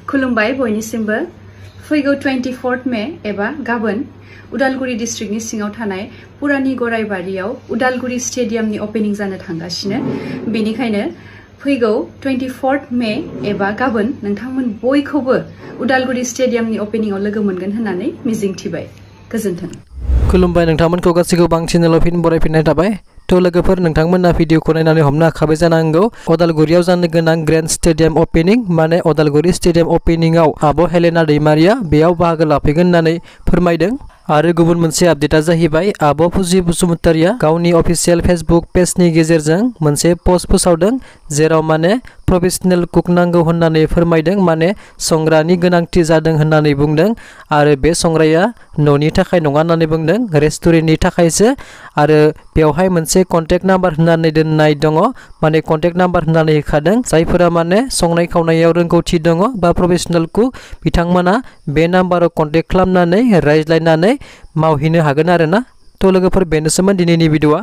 खुलुमबाय बयनिसिमबो फैगौ 24 मे एबा गाबोन उदालगुरि डिस्ट्रिक्टनि सिङाव थानाय पुरानि गरायबारियाव उदालगुरि स्टेडियामनि ओपनिं जानो थांगासिनो बेनिखायनो फैगौ 24 मे एबा गाबोन नोंथांमोन बयखौबो उदालगुरि स्टेडियामनि ओपनिंआव लोगो मोनगोन होननानै मिजिंथिबाय गोजोन्थों। खुलुमबाय नोंथांमोनखौ गासैखौ बांसिनल' फिन बरायफिननाय थाबाय। तो लोगोफोर नोंथांमोना भिडिअखौ नायनानै हमनो हाखाबाय जानांगौ उदालगुरियाव जानो गोनां ग्रेन्ड स्टेडियाम ओपनिं माने उदालगुरि स्टेडियाम ओपनिंआव आब' हेलेना दैमारिया बेयाव बाहागो लाफैगोन होननानै फोरमायदों। आरो गुबुन मोनसे आपडेटा जाहैबाय आब' फुजि बसुमतारिया गावनि अफिसियेल फेसबुक पेजनि गेजेरजों मोनसे पोस्ट फोसावदों जेराव माने प्रोफेशनेल कुक नांगौ होननानै फोरमायदों माने संग्रानि गोनांथि जादों होननानै बुंदों आरो बे संग्राया न'नि थाखाय नङा होननानै बुंदों रेस्टुरेन्टनि थाखायसो आरो बेवहाय मोनसे कन्टेक्ट नाम्बार होननानै दोननाय दङ माने कन्टेक्ट नाम्बार होननानै होखादों जायफोरा माने संनाय खावनायाव रोंगौथि दङ बा प्रोफेशनेल कुक बिथांमोना बे नाम्बाराव कन्टेक्ट खालामनानै रायज्लायनानै मावहैनो हागोन आरोना। तो लोगोफोर बेनोसोमोन दिनैनि भिडिअआ।